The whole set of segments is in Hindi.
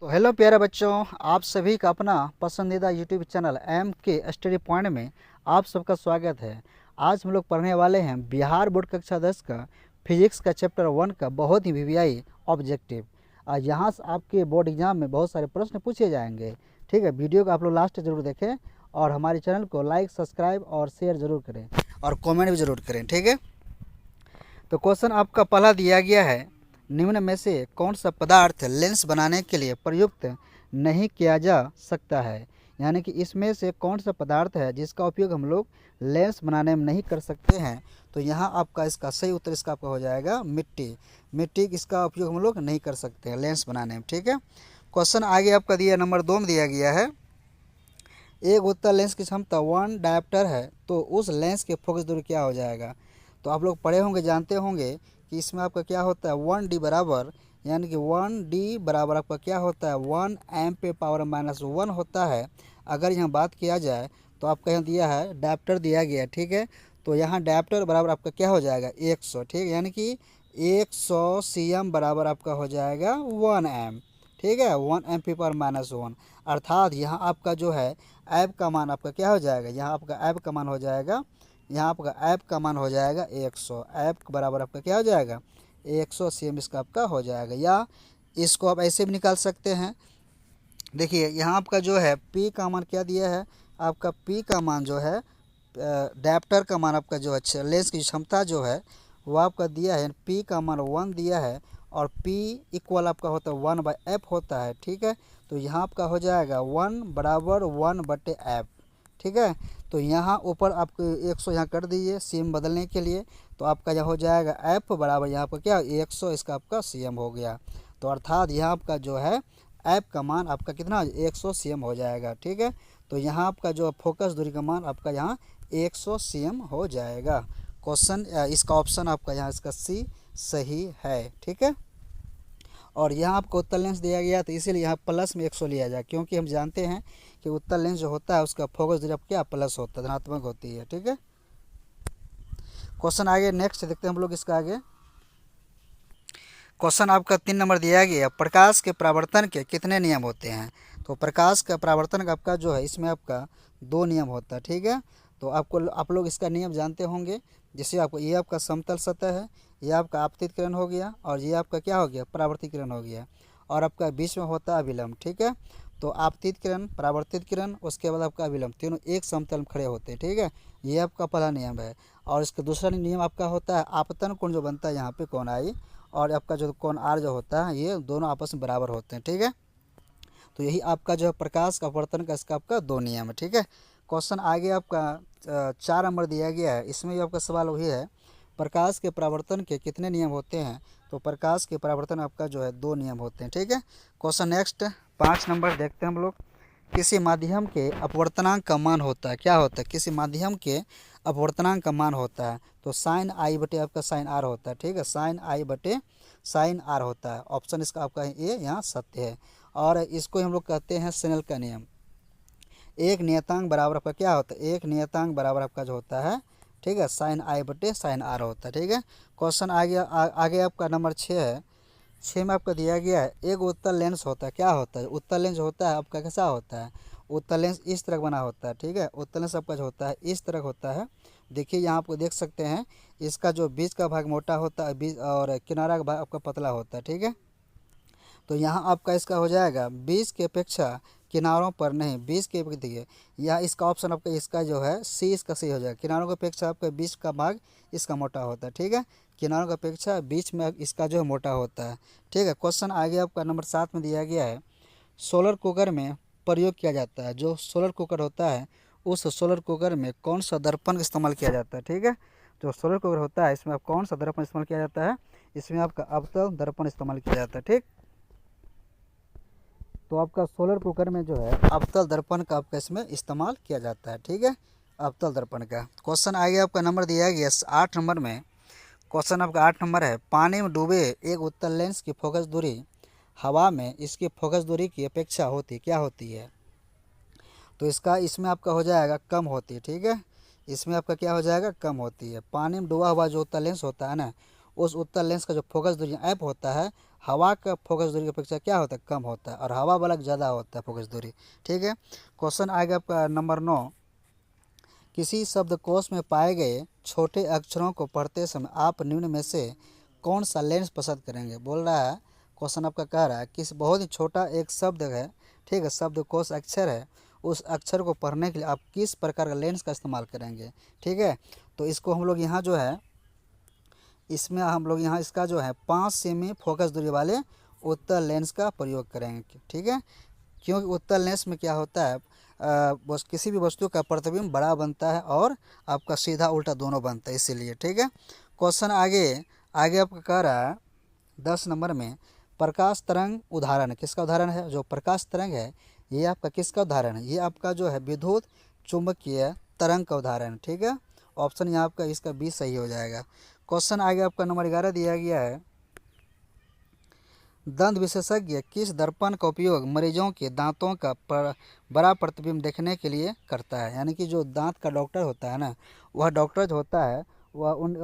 तो हेलो प्यारे बच्चों, आप सभी का अपना पसंदीदा यूट्यूब चैनल एम के स्टडी पॉइंट में आप सबका स्वागत है। आज हम लोग पढ़ने वाले हैं बिहार बोर्ड कक्षा 10 का फिजिक्स का चैप्टर 1 का बहुत ही वीवीआई ऑब्जेक्टिव। यहाँ से आपके बोर्ड एग्जाम में बहुत सारे प्रश्न पूछे जाएंगे। ठीक है, वीडियो को आप लोग लास्ट जरूर देखें और हमारे चैनल को लाइक, सब्सक्राइब और शेयर ज़रूर करें और कॉमेंट भी ज़रूर करें। ठीक है, तो क्वेश्चन आपका पहला दिया गया है, निम्न में से कौन सा पदार्थ लेंस बनाने के लिए प्रयुक्त नहीं किया जा सकता है। यानी कि इसमें से कौन सा पदार्थ है जिसका उपयोग हम लोग लेंस बनाने में नहीं कर सकते हैं। तो यहाँ आपका इसका सही उत्तर इसका आपका हो जाएगा मिट्टी। मिट्टी इसका उपयोग हम लोग नहीं कर सकते हैं लेंस बनाने में। ठीक है, क्वेश्चन आगे आपका दिया नंबर 2 में दिया गया है, एक उत्तल लेंस की क्षमता 1 डायप्टर है तो उस लेंस के फोकस दूरी क्या हो जाएगा। तो आप लोग पढ़े होंगे, जानते होंगे कि इसमें आपका क्या होता है 1D बराबर, यानी कि 1D बराबर आपका क्या होता है 1 एम पे पावर -1 होता है। अगर यहाँ बात किया जाए तो आपका यहाँ दिया है डायप्टर दिया गया। ठीक है, तो यहाँ डायप्टर बराबर आपका क्या हो जाएगा 100। ठीक है, यानी कि 100 cm बराबर आपका हो जाएगा 1 एम। ठीक है, 1 एम पे पावर -1, अर्थात यहाँ आपका जो है ऐप का मान आपका क्या हो जाएगा, यहाँ आपका ऐप का मान हो जाएगा, यहाँ आपका ऐप का मान हो जाएगा 100। ऐप के बराबर आपका क्या हो जाएगा 100 cm इसका आपका हो जाएगा। या इसको आप ऐसे भी निकाल सकते हैं। देखिए यहाँ आपका जो है P का मान क्या दिया है, आपका P का मान जो है डायप्टर का मान आपका जो है लेंस की क्षमता जो है वो आपका दिया है, P का मान 1 दिया है और P इक्वल आपका होता है 1/f होता है। ठीक है, तो यहाँ आपका हो जाएगा 1 बराबर 1/f। ठीक है, तो यहाँ ऊपर आपको 100 यहाँ कर दीजिए सीएम बदलने के लिए, तो आपका यहाँ हो जाएगा एफ बराबर यहाँ पर क्या 100 इसका आपका सीएम हो गया। तो अर्थात यहाँ आपका जो है एफ का मान आपका कितना 100 सीएम हो जाएगा। ठीक है, तो यहाँ आपका जो फोकस दूरी का मान आपका यहाँ 100 सीएम हो जाएगा। क्वेश्चन इसका ऑप्शन आपका यहाँ इसका सी सही है। ठीक है, और यहाँ आपको उत्तल लेंस दिया गया तो इसीलिए यहाँ प्लस में 100 लिया जाए, क्योंकि हम जानते हैं कि उत्तल लेंस जो होता है उसका फोकस दूरी क्या प्लस होता है, धनात्मक होती है। ठीक है, क्वेश्चन आगे नेक्स्ट देखते हैं हम लोग इसका आगे। क्वेश्चन आपका 3 नंबर दिया गया, प्रकाश के परावर्तन के कितने नियम होते हैं। तो प्रकाश का परावर्तन का आपका जो है इसमें आपका 2 नियम होता है। ठीक है, तो आप लोग इसका नियम जानते होंगे। जैसे आपको ये आपका समतल सतह है, ये आपका आपतित किरण हो गया और ये आपका क्या हो गया परावर्तित किरण हो गया, और आपका बीच में होता है अभिलंब। ठीक है, तो आपतित किरण, परावर्तित किरण, उसके बाद आपका अभिलंब, तीनों एक समतल में खड़े होते हैं। ठीक है, ये आपका पहला नियम है। और इसका दूसरा नियम आपका होता है आपतन कोण जो बनता है यहाँ पे कोण आई, और आपका जो कोण आर जो होता है ये दोनों आपस में बराबर होते हैं। ठीक है, तो यही आपका जो है प्रकाश का अपवर्तन का इसका आपका 2 नियम है। ठीक है, क्वेश्चन आगे आपका 4 नंबर दिया गया है, इसमें भी आपका सवाल वही है, प्रकाश के परावर्तन के कितने नियम होते हैं। तो प्रकाश के परावर्तन आपका जो है 2 नियम होते हैं। ठीक है, क्वेश्चन नेक्स्ट 5 नंबर देखते हैं हम लोग। किसी माध्यम के अपवर्तनांक का मान होता है, क्या होता है, किसी माध्यम के अपवर्तनांक का मान होता है तो साइन आई बटे आपका साइन आर होता है। ठीक है, साइन आई बटे साइन आर होता है। ऑप्शन इसका आपका ये यहाँ सत्य है, और इसको हम लोग कहते हैं स्नेल का नियम। एक नियतांक बराबर आपका क्या होता है, एक नियतांक बराबर आपका जो होता है, ठीक है, साइन आई बटे साइन आर होता है। ठीक है, क्वेश्चन आगे आपका नंबर 6 है। 6 में आपका दिया गया है, एक उत्तल लेंस होता है, क्या होता है, उत्तल लेंस होता है आपका कैसा होता है, उत्तल लेंस इस तरह बना होता है। ठीक है, उत्तल लेंस आपका जो होता है इस तरह होता है। देखिए यहाँ आपको देख सकते हैं, इसका जो बीच का भाग मोटा होता है, बीच और किनारा का भाग आपका पतला होता है। ठीक है, तो यहाँ आपका इसका हो जाएगा 20 की अपेक्षा किनारों पर नहीं, 20 के देखिए यह इसका ऑप्शन आपका इसका जो है सी इसका सही हो जाएगा। किनारों की अपेक्षा आपका 20 का भाग इसका मोटा होता है। ठीक है, किनारों की अपेक्षा बीच में इसका जो है मोटा होता है। ठीक है, क्वेश्चन आगे आपका नंबर 7 में दिया गया है, सोलर कुकर में प्रयोग किया जाता है, जो सोलर कुकर होता है उस सोलर कुकर में कौन सा दर्पण इस्तेमाल किया जाता है। ठीक है, जो सोलर कुकर होता है इसमें आप कौन सा दर्पण इस्तेमाल किया जाता है, इसमें आपका अवतल दर्पण इस्तेमाल किया जाता है। ठीक, तो आपका सोलर कुकर में जो है अवतल दर्पण का आपका इसमें इस्तेमाल किया जाता है। ठीक है, अवतल दर्पण का। क्वेश्चन आगे आपका नंबर दिया गया 8 नंबर में, क्वेश्चन आपका 8 नंबर है, पानी में डूबे एक उत्तल लेंस की फोकस दूरी हवा में इसकी फोकस दूरी की अपेक्षा होती क्या होती है। तो इसका इसमें आपका हो जाएगा कम होती है। ठीक है, इसमें आपका क्या हो जाएगा कम होती है। पानी में डूबा हुआ जो उत्तल लेंस होता है ना, उस उत्तल लेंस का जो फोकस दूरी ऐप होता है हवा का फोकस दूरी की अपेक्षा क्या होता है, कम होता है, और हवा वाला ज़्यादा होता है फोकस दूरी। ठीक है। क्वेश्चन आएगा आपका नंबर 9। किसी शब्दकोश में पाए गए छोटे अक्षरों को पढ़ते समय आप निम्न में से कौन सा लेंस पसंद करेंगे। बोल रहा है, क्वेश्चन आपका कह रहा है किस बहुत ही छोटा एक शब्द है, ठीक है, शब्दकोश अक्षर है, उस अक्षर को पढ़ने के लिए आप किस प्रकार का लेंस का इस्तेमाल करेंगे। ठीक है। तो इसको हम लोग यहाँ जो है, इसमें हम लोग यहाँ इसका जो है 5 सेमी फोकस दूरी वाले उत्तल लेंस का प्रयोग करेंगे। ठीक है। क्योंकि उत्तल लेंस में क्या होता है, बस किसी भी वस्तु का प्रतिबिंब बड़ा बनता है और आपका सीधा उल्टा दोनों बनता है, इसीलिए। ठीक है। क्वेश्चन आगे आगे आपका कह रहा है 10 नंबर में प्रकाश तरंग उदाहरण किसका उदाहरण है। जो प्रकाश तरंग है ये आपका किसका उदाहरण है, ये आपका जो है विद्युत चुंबकीय तरंग का उदाहरण है। ठीक है। ऑप्शन यहाँ आपका इसका 20 सही हो जाएगा। क्वेश्चन आगे आपका नंबर 11 दिया गया है, दंत विशेषज्ञ किस दर्पण का उपयोग मरीजों के दांतों का बड़ा प्रतिबिंब देखने के लिए करता है। यानी कि जो दांत का डॉक्टर होता है ना, वह डॉक्टर जो होता है वह उन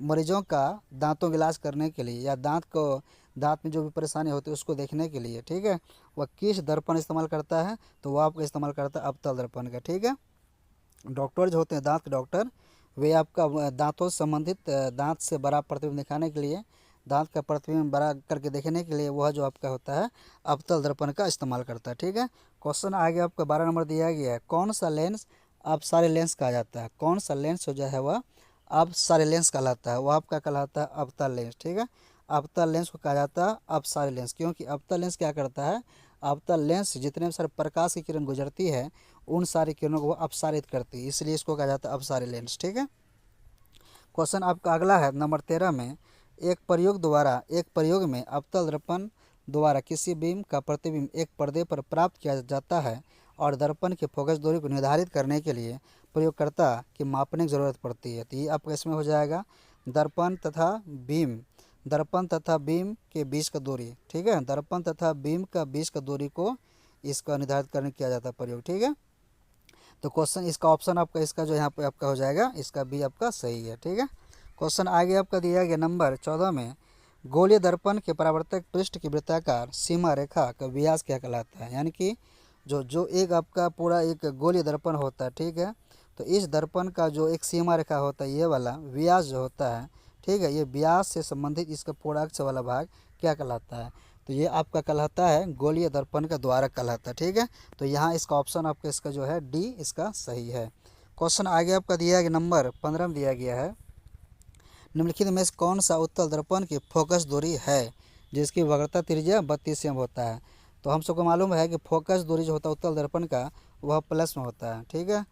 मरीजों का दांतों का इलाज करने के लिए या दांत में जो भी परेशानी होती है उसको देखने के लिए, ठीक है, वह किस दर्पण इस्तेमाल करता है, तो वह आपका इस्तेमाल करता है अवतल दर्पण का। ठीक है। डॉक्टर जो होते हैं दांत के डॉक्टर, वे आपका दांतों से संबंधित दांत से बड़ा प्रतिबिंब दिखाने के लिए, दांत का प्रतिबिंब बड़ा करके देखने के लिए वह जो आपका होता है अवतल दर्पण का इस्तेमाल करता है। ठीक है। क्वेश्चन आगे आपका 12 नंबर दिया गया है, कौन सा लेंस अब सारे लेंस कहा जाता है। कौन सा लेंस जो है वह अब सारे लेंस कहलाता है, वह आपका कहलाता है अवतल लेंस। ठीक है। अवतल लेंस को कहा जाता है अब सारे लेंस, क्योंकि अवतल लेंस क्या करता है, अवतल लेंस जितने भी सारे प्रकाश की किरण गुजरती है उन सारी किरणों को अपसारित करती है, इसलिए इसको कहा जाता है अपसारी लेंस। ठीक है। क्वेश्चन आपका अगला है नंबर 13 में, एक प्रयोग में अवतल दर्पण द्वारा किसी बीम का प्रतिबिंब एक पर्दे पर प्राप्त किया जाता है और दर्पण की फोकस दूरी को निर्धारित करने के लिए प्रयोगकर्ता की मापने की ज़रूरत पड़ती है। तो ये आपका इसमें हो जाएगा दर्पण तथा बीम के बीच का दूरी। ठीक है। दर्पण तथा बीम का बीच का दूरी को इसका निर्धारित करने किया जाता है प्रयोग। ठीक है। तो क्वेश्चन इसका ऑप्शन आपका इसका जो यहाँ पे आपका हो जाएगा, इसका भी आपका सही है। ठीक है। क्वेश्चन आगे आपका दिया गया नंबर 14 में, गोलीय दर्पण के परावर्तक पृष्ठ की वृत्ताकार सीमा रेखा का व्यास क्या कहलाता है। यानी कि जो एक आपका पूरा एक गोलीय दर्पण होता है, ठीक है, तो इस दर्पण का जो एक सीमा रेखा होता है ये वाला व्यास जो होता है, ठीक है, ये व्यास से संबंधित इसका पूरा अक्ष वाला भाग क्या कहलाता है, तो ये आपका कहलाता है गोलीय दर्पण का द्वारक कहलाता है। ठीक है। तो यहाँ इसका ऑप्शन आपका इसका जो है डी इसका सही है। क्वेश्चन आगे आपका दिया गया नंबर 15 में दिया गया है, निम्नलिखित में से कौन सा उत्तल दर्पण की फोकस दूरी है जिसकी वक्रता त्रिज्या 32 एम होता है। तो हम सबको मालूम है कि फोकस दूरी जो होता है उत्तल दर्पण का वह प्लस में होता है। ठीक है।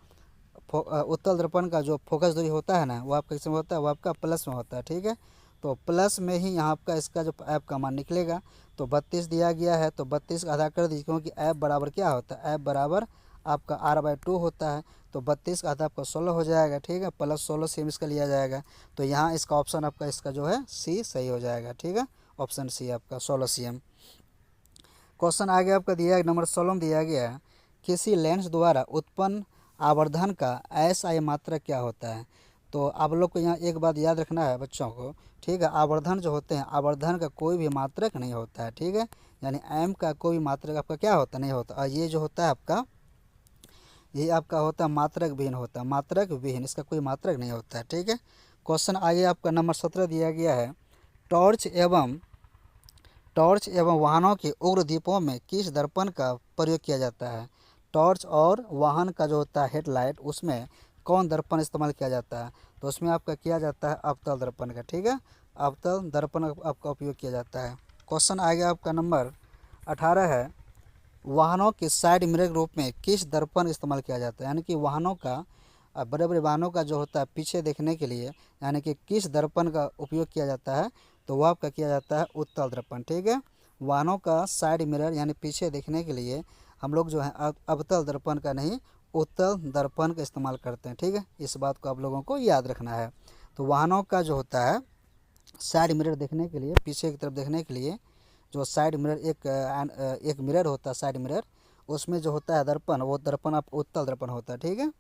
उत्तल दर्पण का जो फोकस दूरी होता है ना, वो आपका किस में होता है, वो आपका प्लस में होता है। ठीक है। तो प्लस में ही यहाँ आपका इसका जो ऐप का मान निकलेगा, तो 32 दिया गया है तो 32 का आधा कर दीजिए, क्योंकि ऐप बराबर क्या होता है, ऐप बराबर आपका r/2 होता है, तो 32 का आधा आपका 16 हो जाएगा। ठीक है। प्लस 16 सेम इसका लिया जाएगा, तो यहाँ इसका ऑप्शन आपका इसका जो है सी सही हो जाएगा। ठीक है। ऑप्शन सी आपका 16 cm। क्वेश्चन आगे आपका दिया है नंबर 16 में दिया गया है, किसी लेंस द्वारा उत्पन्न आवर्धन का SI मात्रक क्या होता है। तो आप लोग को यहाँ एक बात याद रखना है बच्चों को, ठीक है, आवर्धन जो होते हैं आवर्धन का कोई भी मात्रक नहीं होता है। ठीक है। यानी m का कोई भी मात्रक आपका क्या होता नहीं होता, और ये जो होता है आपका ये आपका होता है मात्रक विहीन होता है, मात्रक विहीन, इसका कोई मात्रक नहीं होता है। ठीक है। क्वेश्चन आगे आपका नंबर 17 दिया गया है, टॉर्च एवं वाहनों के उग्र दीपों में किस दर्पण का प्रयोग किया जाता है। टॉर्च और वाहन का जो होता है हेडलाइट, उसमें कौन दर्पण इस्तेमाल किया जाता है, तो उसमें आपका किया जाता है अवतल दर्पण का। ठीक है। अवतल दर्पण आपका उपयोग किया जाता है। क्वेश्चन आगे आपका नंबर 18 है, वाहनों के साइड मिरर के रूप में किस दर्पण इस्तेमाल किया जाता है। यानी कि वाहनों का बड़े बड़े वाहनों का जो होता है पीछे देखने के लिए, यानी कि किस दर्पण का उपयोग किया जाता है, तो वह आपका किया जाता है उत्तल दर्पण। ठीक है। वाहनों का साइड मिरर यानी पीछे देखने के लिए हम लोग जो है अवतल दर्पण का नहीं उत्तल दर्पण का इस्तेमाल करते हैं। ठीक है। इस बात को आप लोगों को याद रखना है। तो वाहनों का जो होता है साइड मिरर देखने के लिए, पीछे की तरफ देखने के लिए जो साइड मिरर एक मिरर होता है साइड मिरर, उसमें जो होता है दर्पण, वो दर्पण आप उत्तल दर्पण होता है। ठीक है।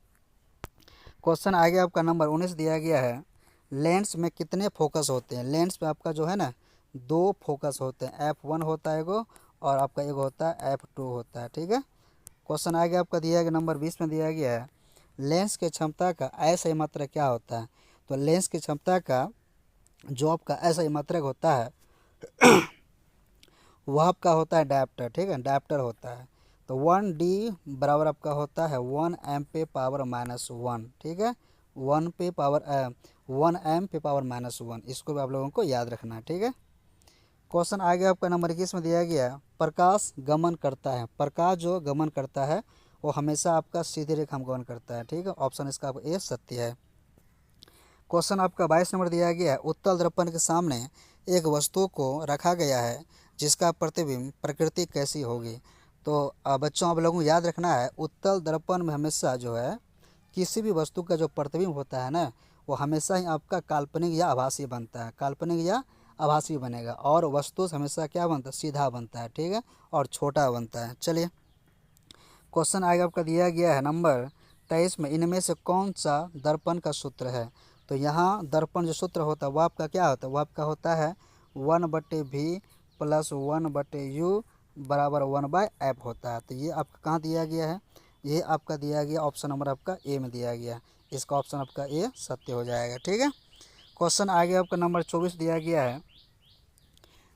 क्वेश्चन आगे आपका नंबर 19 दिया गया है, लेंस में कितने फोकस होते हैं। लेंस में आपका जो है ना 2 फोकस होते हैं, F1 होता है एगो और आपका एगो होता है F2 होता है। ठीक है, क्वेश्चन आगे आपका दिया गया नंबर 20 में दिया गया है लेंस की क्षमता का असही मात्रक क्या होता है। तो लेंस की क्षमता का जो आपका असही मात्रक होता है वह आपका होता है डायप्टर। ठीक है, डायप्टर होता है। तो 1D बराबर आपका होता है 1 m पे पावर -1। ठीक है, 1 m पे पावर -1, इसको भी आप लोगों को याद रखना है। ठीक है, क्वेश्चन आगे आपका नंबर 21 में दिया गया प्रकाश गमन करता है। प्रकाश जो गमन करता है वो हमेशा आपका सीधी रेखा में गमन करता है। ठीक है, ऑप्शन इसका आपका ए सत्य है। क्वेश्चन आपका 22 नंबर दिया गया है उत्तल दर्पण के सामने एक वस्तु को रखा गया है जिसका प्रतिबिंब प्रकृति कैसी होगी। तो बच्चों आप लोगों को याद रखना है उत्तल दर्पण में हमेशा जो है किसी भी वस्तु का जो प्रतिबिंब होता है ना वो हमेशा ही आपका काल्पनिक या आभासी बनता है, काल्पनिक या आभासी बनेगा, और वस्तु हमेशा क्या बनता है, सीधा बनता है। ठीक है, और छोटा बनता है। चलिए क्वेश्चन आगे आपका दिया गया है नंबर 23 में इनमें से कौन सा दर्पण का सूत्र है। तो यहाँ दर्पण जो सूत्र होता है वह आपका क्या होता है, वह आपका होता है 1/v + 1/u बराबर 1/f होता है। तो ये आपका कहाँ दिया गया है, ये आपका दिया गया ऑप्शन नंबर आपका ए में दिया गया, इसका ऑप्शन आपका ए सत्य हो जाएगा। ठीक है, क्वेश्चन आगे आपका नंबर 24 दिया गया है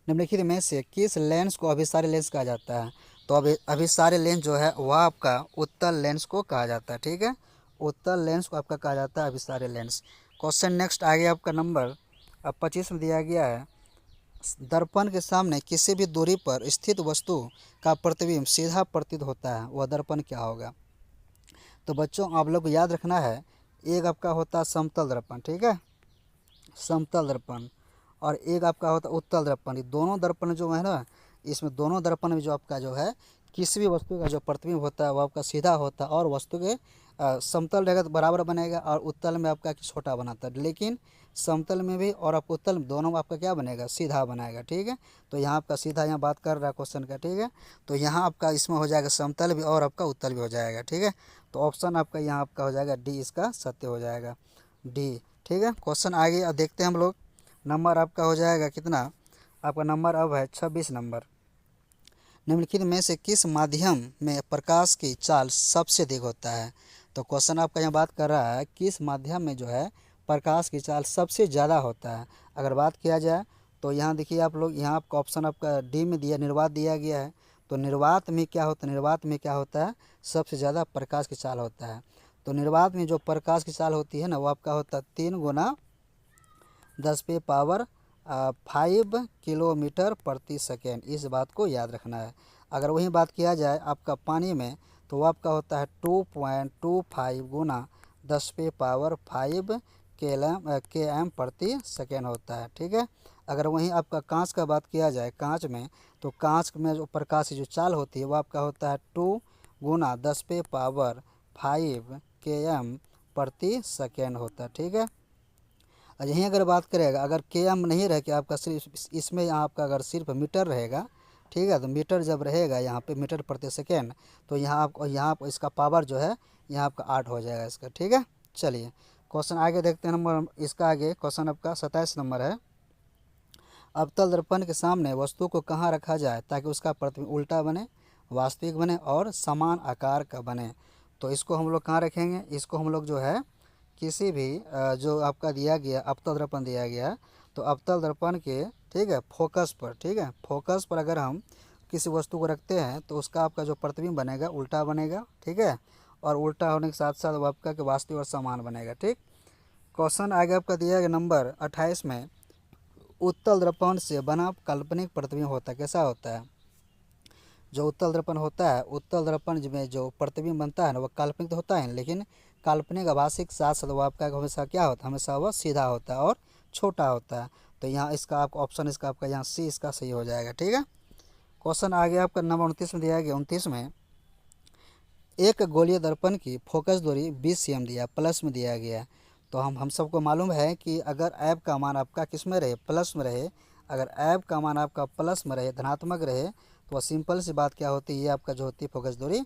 निम्नलिखित में से किस लेंस को अभिसारी लेंस कहा जाता है। तो अभिसारी लेंस जो है वह आपका उत्तल लेंस को कहा जाता है। ठीक है, उत्तल लेंस को आपका कहा जाता है अभिसारी लेंस। क्वेश्चन नेक्स्ट आगे आपका नंबर 25 में दिया गया है दर्पण के सामने किसी भी दूरी पर स्थित वस्तु का प्रतिबिंब सीधा प्रतीत होता है, वह दर्पण क्या होगा। तो बच्चों आप लोग को याद रखना है एक आपका होता है समतल दर्पण। ठीक है, समतल दर्पण, और एक आपका होता है उत्तल दर्पण। ये दोनों दर्पण जो है ना, इसमें दोनों दर्पण में जो आपका जो है किसी भी वस्तु का जो प्रतिबिंब होता है वो आपका सीधा होता है, और वस्तु के समतल रहेगा तो बराबर बनेगा, और उत्तल में आपका छोटा बनाता है। लेकिन समतल में भी और आप उत्तल में दोनों में आपका क्या बनेगा, सीधा बनाएगा। ठीक है, तो यहाँ आपका सीधा यहाँ बात कर रहा है क्वेश्चन का। ठीक है, तो यहाँ आपका इसमें हो जाएगा समतल भी और आपका उत्तल भी हो जाएगा। ठीक है, तो ऑप्शन आपका यहाँ आपका हो जाएगा डी, इसका सत्य हो जाएगा डी। ठीक है, क्वेश्चन आगे अब देखते हैं हम लोग। नंबर आपका हो जाएगा कितना, आपका नंबर अब है 26 नंबर। निम्नलिखित में से किस माध्यम में प्रकाश की चाल सबसे अधिक होता है। तो क्वेश्चन आपका यहाँ बात कर रहा है किस माध्यम में जो है प्रकाश की चाल सबसे ज़्यादा होता है। अगर बात किया जाए तो यहाँ देखिए आप लोग, यहाँ आपका ऑप्शन आपका डी में दिया, निर्वात दिया गया है। तो निर्वात में क्या होता है, निर्वात में क्या होता है, सबसे ज़्यादा प्रकाश की चाल होता है। तो निर्वात में जो प्रकाश की चाल होती है ना वो आपका होता है 3 × 10⁵ किलोमीटर प्रति सेकेंड। इस बात को याद रखना है। अगर वही बात किया जाए आपका पानी में तो वो आपका होता है 2.25 × 10⁵ km प्रति सेकेंड होता है। ठीक है, अगर वहीं आपका कांच का बात किया जाए, कांच में तो कांच में जो प्रकाश की जो चाल होती है वो आपका होता है 2 × 10⁵ km प्रति सेकेंड होता है। ठीक है, यहीं अगर बात करेगा, अगर km नहीं रहे कि आपका सिर्फ इसमें यहाँ आपका अगर सिर्फ मीटर रहेगा, ठीक है, तो मीटर जब रहेगा यहाँ पे मीटर प्रति सेकेंड, तो यहाँ पर इसका पावर जो है यहाँ आपका 8 हो जाएगा इसका। ठीक है, चलिए क्वेश्चन आगे देखते हैं। नंबर इसका आगे क्वेश्चन आपका 27 नंबर है अवतल दर्पण के सामने वस्तु को कहाँ रखा जाए ताकि उसका प्रतिबिंब उल्टा बने, वास्तविक बने और समान आकार का बने। तो इसको हम लोग कहाँ रखेंगे, इसको हम लोग जो है किसी भी जो आपका दिया गया अवतल दर्पण दिया गया तो अवतल दर्पण के, ठीक है, फोकस पर, ठीक है, फोकस पर अगर हम किसी वस्तु को रखते हैं तो उसका आपका जो प्रतिबिंब बनेगा उल्टा बनेगा। ठीक है, और उल्टा होने के साथ साथ वो आपका कि वास्तविक और समान बनेगा। ठीक, क्वेश्चन आगे आपका दिया गया नंबर 28 में उत्तल दर्पण से बना काल्पनिक प्रतिबिंब होता है, कैसा होता है। जो उत्तल दर्पण होता है, उत्तल दर्पण में जो प्रतिबिंब बनता है ना वो काल्पनिक तो होता है, लेकिन काल्पनिक आभासी के साथ साथ वो आपका हमेशा क्या होता है, हमेशा वह सीधा होता है और छोटा होता है। तो यहाँ इसका आपका ऑप्शन इसका आपका यहाँ सी इसका सही हो जाएगा। ठीक है, क्वेश्चन आगे आपका नंबर 29 में दिया गया। 29 में एक गोलीय दर्पण की फोकस दूरी 20 cm दिया, प्लस में दिया गया। तो हम सबको मालूम है कि अगर ऐप का मान आपका किस में रहे, प्लस में रहे, अगर ऐप का मान आपका प्लस में रहे, धनात्मक रहे, तो सिंपल सी बात क्या होती है, ये आपका जो होती है फोकस दूरी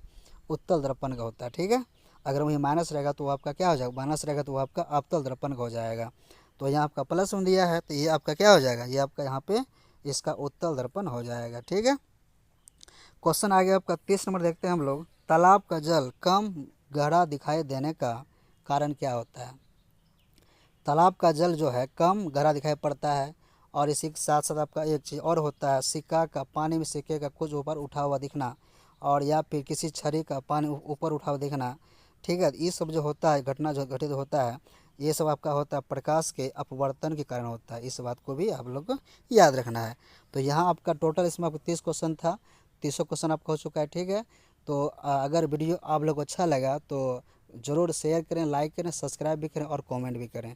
उत्तल दर्पण का होता है। ठीक है, अगर वही माइनस रहेगा तो वो आपका क्या हो जाएगा, माइनस रहेगा तो वो आपका अवतल दर्पण का हो जाएगा। तो यहाँ आपका प्लस में दिया है, तो ये आपका क्या हो जाएगा, ये आपका यहाँ पे इसका उत्तल दर्पण हो जाएगा। ठीक है, क्वेश्चन आ गया आपका 30 नंबर, देखते हैं हम लोग। तालाब का जल कम गहरा दिखाई देने का कारण क्या होता है। तालाब का जल जो है कम गहरा दिखाई पड़ता है, और इसी के साथ साथ आपका एक चीज़ और होता है, सिक्का का पानी में सिक्के का कुछ ऊपर उठा हुआ दिखना, और या फिर किसी छड़ी का पानी ऊपर उठा हुआ दिखना। ठीक है, ये सब जो होता है, घटना जो घटित होता है, ये सब आपका होता है प्रकाश के अपवर्तन के कारण होता है। इस बात को भी आप लोग को याद रखना है। तो यहाँ आपका टोटल इसमें आपको 30 क्वेश्चन था, 30 क्वेश्चन आपका हो चुका है। ठीक है, तो अगर वीडियो आप लोग को अच्छा लगा तो ज़रूर शेयर करें, लाइक करें, सब्सक्राइब भी करें और कमेंट भी करें।